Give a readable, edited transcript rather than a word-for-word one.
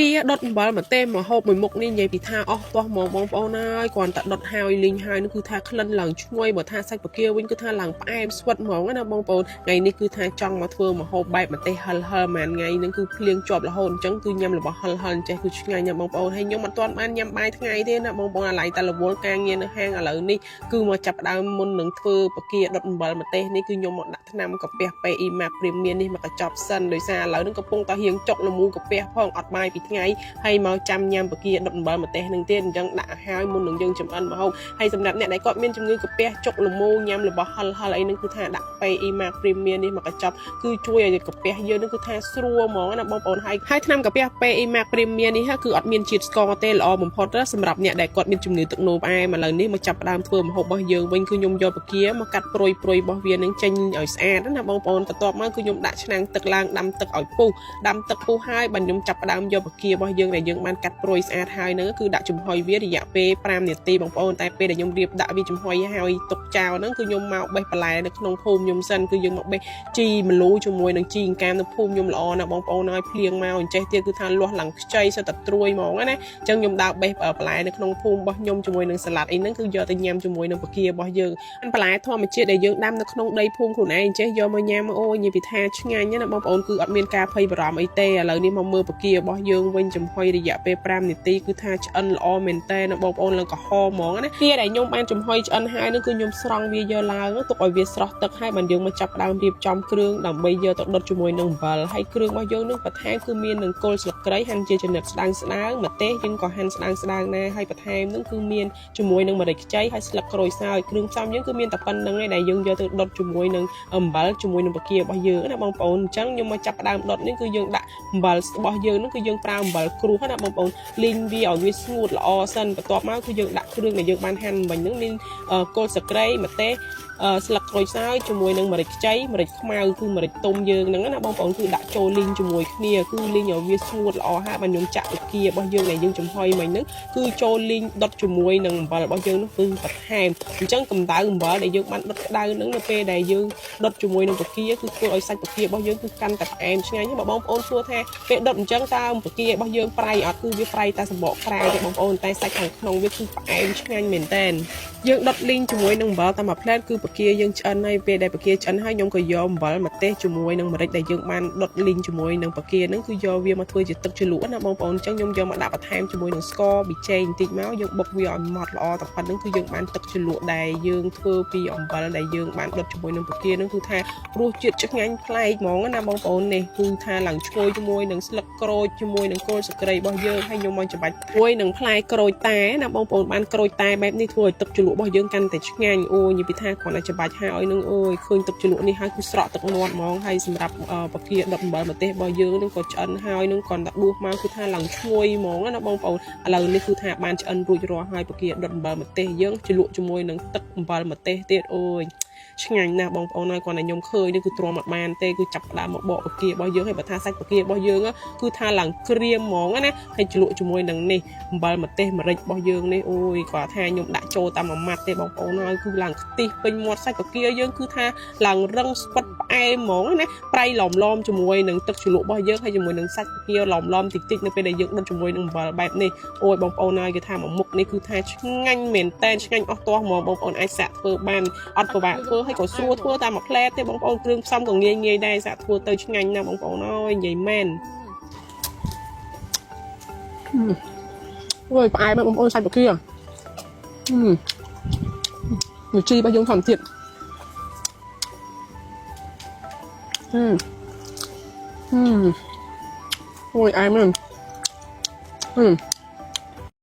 kia đốt bờ mà tem mà hộp 11នេះនិយាយពីថាអស់ទាស់មកបងប្អូនហើយគ្រាន់តែដុតហើយលីងហើយនោះគឺថាក្លិនឡើងឈ្ងុយបើថាសាច់បកាវិញគឺថាឡើងផ្អែមស្វិតហ្មងណាបងប្អូនថ្ងៃនេះគឺថាចង់មកធ្វើមកហូបបែបម្ទេសហិលមួយថ្ងៃហ្នឹងគឺភ្លៀងជាប់រហូតអញ្ចឹងគឺញ៉ាំរបស់ហិលចេះគឺឆ្ងាញ់ណាបងប្អូនហើយខ្ញុំអត់ទាន់បានញ៉ាំបាយថ្ងៃទេណាបងប្អូនអាឡៃតែរវល់ការងារនៅហាងឥឡូវនេះគឺមកចាប់ដើមមុននឹងធ្វើបកាដុតអំបិលម្ទេសនេះគឺខ្ញុំមកដាក់ថ្នាំកាពះ PE Max Premium នេះមកកញ្ចប់សិនដោយសារឥឡូវហ្នឹងកំពុងតែរៀងចុកលមូកាពះផងអត់បាយពីថ្ងៃហើយមកចាំញ៉ាំបកាដុតអំបិលម្ទេសនឹងទៀតអញ្ចឹងដាក់ហើយមុននឹងយើងចម្អិនមកហូបហើយសម្រាប់អ្នកដែលគាត់មានជំងឺកាពះចុកលមូញ៉ាំរបស់ហិលអីហ្នឹងគឺថាដាក់ PE Max Premium នេះមកកញ្ចប់គឺជួយឲ្យកាពះយើងហ្នឹងគឺថាស្រួលហ្មងណាបងប្អូនហើយថ្នាំកាពះ PE Max Premium នេះគឺអត់មានជាតិស្ករទេល្អបំផុតសម្រាប់អ្នកដែលគាត់មានជំងឺទឹកនោមផ្អែមឥឡូវនេះមកចាប់ផ្ដើមធ្វើម្ហូបរបស់យើងវិញគឺខ្ញុំយកបកាមកកាត់ព្រុយរបស់វានឹងចេញឲ្យស្អាតណាបងប្អូនបន្ទាប់មកគឺខ្ញុំដាក់ឆ្នាំងទឹកឡើងដាំទឹកឲ្យពុះដាំទឹកពុះហើយបើខ្ញុំចាប់ផ្ដើមយកបការបស់យើងដែលយើងបានកាត់ព្រុយស្អាតហើយហ្នឹងគឺដាក់ចំហុយវារយៈពេល5នាទីបងប្អូនតែពេលដែលខ្ញុំរៀបដាក់វាចំហុយហើយទុកចោលហ្នឹងគឺខ្ញុំមកបេះបន្លែនៅក្នុងភូមិខ្ញុំសិនគឺយើងមកបេះជីម្លូជាមួយនឹងជីអង្កាមនៅភូមិខ្ញុំល្អណាបងប្អូនហើយភ្លៀងមកអញ្ចេះទៀតគឺថាលាស់ឡើងខ្ចីសិតតែត្រួយហ្មងណាអញ្ចឹងខ្ញុំដើរបេះបន្លែនៅក្នុងភូមិរបស់ខ្ញុំជាមួយនឹងសាឡាត់អីហ្នឹងគឺយកទៅញ៉ាំជាមួយនឹងបការបស់យើងបន្លែធម្មជាតិដែលយើងដាំនៅក្នុងដីភូមិខ្លួនឯងអញ្ចេះយកមកញ៉ាំអូយនិយាយពីថាឆ្ងាញ់ណាបងប្អូនគឺអត់មានការភ័យបារម្ភអីទេឥឡូវនេះមកមើលបការបស់យើងវិញចំហុយរយៈពេល5នាទីគឺថាឆ្អិនល្អមែនតើណាបងប្អូនឡើងក្រហមហ្មងណាពេលដែលខ្ញុំបានចំហុយឆ្អិនហើយហ្នឹងគឺខ្ញុំស្រង់វាយកឡើងទុកឲ្យវាស្រស់ទឹកហើយបានយើងមកចាប់ផ្ដើមរៀបចំគ្រឿងដើម្បីយកទៅដុតជាមួយនឹងអំបិលហើយគ្រឿងរបស់យើងនឹងបន្ថែមគឺមាននឹងគល់ស្លឹកគ្រៃហាន់ជាចំណិតស្ដើងម្ទេសយើងក៏ហាន់ស្ដើងណាហើយបន្ថែមនឹងគឺមានជាមួយនឹងម្រេចខ្ចីហើយស្លឹកក្រូចសើចគ្រឿងផ្សំយើងគឺមានតែប៉ុណ្្នឹងឯងដែលយើងយកទៅដុតជាមួយនឹងអំបិលជាមួយនឹងបការបស់យើងណាបងប្អូនអញ្ចឹងខ្ញុំមកចាប់ផ្ដើមដុតនេះគឺយើងដាក់អំបិលរបស់យើងនឹងគឺយើងប្រើអំបិលគ្រួសណាបងប្អូនលីងវាឲ្យវាស្ងួតល្អសិនបន្ទាប់មកគឺយើងដាក់គ្រឿងដែលយើងបានហាន់មិញហ្នឹងមានគល់ស្លឹកគ្រៃម្ទេសស្លឹកក្រូចសើចជាមួយនឹងម្រេចខ្ចីម្រេចខ្មៅគឺម្រេចទុំយើងហ្នឹងណាបងប្អូនគឺដាក់ចូលលីងជាមួយគ្នាគឺលីងឲ្យវាស្ងួតល្អហើយបានខ្ញុំចាក់បការបស់យើងដែលយើងចំហុយមិញហ្នឹងគឺចូលលីងដុតជាមួយនឹងអំបិលរបស់យើងនោះគឺបន្ថែមអញ្ចឹងកម្ដៅអំបិលដែលយើងបានដុតក្ដៅហ្នឹងនៅពេលដែលយើងដុតជាមួយនឹងបកាគឺធ្វើឲ្យសាច់បការបស់យើងគឺកាន់តែផ្អែមឆ្ងាញ់បើបងប្អូនសួរថាពេលដុតអញ្ចឹងតើបការបស់យើងប្រៃអត់គឺវាប្រៃតែសម្បកក្រៅទេបងប្អូនតែសាច់ខាងក្នុងវាគឺផ្អែមឆ្ងាញ់មែនតើយើងដុតលីងជាមួយនឹងអំបិលតាមមួយផ្លែតគឺបកាយើងឆ្អិនហើយពេលដែលបកាឆ្អិនហើយខ្ញុំក៏យកអំបិលម្ទេសជាមួយនឹងម្រេចដែលយើងបានដុតលីងជាមួយនឹងបកាហ្នឹងគឺយកវាមកធ្វើជាទឹកជ្រលក់ណាបងប្អូនអញ្ចឹងខ្ញុំយកមកដាក់បន្ថែមជាមួយនឹងស្ករប៊ីចេងបន្តិចមកយើងបុកវាឲ្យម៉ត់ល្អតែប៉ុណ្្នឹងគឺយើងបានទឹកជ្រលក់ដែលយើងធ្វើពីអំបិលដែលយើងបានដុតជាមួយនឹងបកាហ្នឹងគឺថារសជាតិឆ្ងាញ់ប្លែកហ្មងណាបងប្អូននេះគឺថាឡើងឈ្ងុយជាមួយនឹងស្លឹកក្រូចជាមួយនឹងគល់ស្លឹកគ្រៃរបស់យើងហើយខ្ញុំមកច្របាច់មួយនឹងផ្លែក្រូចតែណាបងប្អូនបានក្រូចតែបែបនេះធ្វើឲ្យទឹកជ្រលក់របស់យើងកាន់តែឆ្ងាញ់អូយនិយាយពីថាគ្រាន់តែច្របាច់ហើយនឹងអូយឃើញទឹកជ្រលក់នេះហើយគឺស្រក់ទឹកមាត់ហ្មងហើយសម្រាប់បកាដុតអំបិលម្ទេសរបស់យើងនឹងក៏ឆ្អិនហើយនឹងគ្រាន់តែដួសមកគឺថាឡើងឈ្ងុយហ្មងណាបងប្អូនឥឡូវនេះគឺថាបានឆ្អិនរួចរាល់ហើយបកាដុតអំបិលម្ទេសយើងជ្រលក់ជាមួយនឹងទឹកអំបិលម្ទេសទៀតអូយឆ្ងាញ់ណាស់បងប្អូនហើយគាត់តែខ្ញុំឃើញនេះគឺទ្រាំអត់បានទេគឺចាប់ផ្ដើមមកបកបការបស់យើងហើយបើថាសាច់បការបស់យើងគឺថាឡើងក្រៀមហ្មងណាហើយជ្រលក់ជាមួយនឹងនេះអំបិលម្ទេសម្រេចរបស់យើងនេះអូយគាត់ថាខ្ញុំដាក់ចូលតាមមួយម៉ាត់ទេបងប្អូនហើយគឺឡើងខ្ទិះពេញមាត់សាច់បកាយើងគឺថាឡើងរឹងស្ពិតផ្អែមហ្មងណាប្រៃឡំជាមួយនឹងទឹកជ្រលក់របស់យើងហើយជាមួយនឹងសាច់បកាឡំតិចនៅពេលដែលយើងដុតជាមួយនឹងអំបិលបែបនេះអូយបងប្អូនហើយគឺថាមួយមុខនេះគឺថាឆ្ងាញ់មែនតែនឆ្ងាញ់អស់ទាស់ហ្មងបងប្អូនអាចសាកធ្វើបានអត់ពិបាកធ្វើហើយក៏ស្រួលធ្វើតាមមួយផ្លែទេបងប្អូនគ្រឿងផ្សំក៏ងាយដែរសាកធ្វើទៅឆ្ងាញ់ណាស់បងប្អូនអើយនិយាយមែនអូយផ្អែមបងប្អូនសាច់បកាមួយជីរបស់យើងធម្មជាតិអូយអែមមែន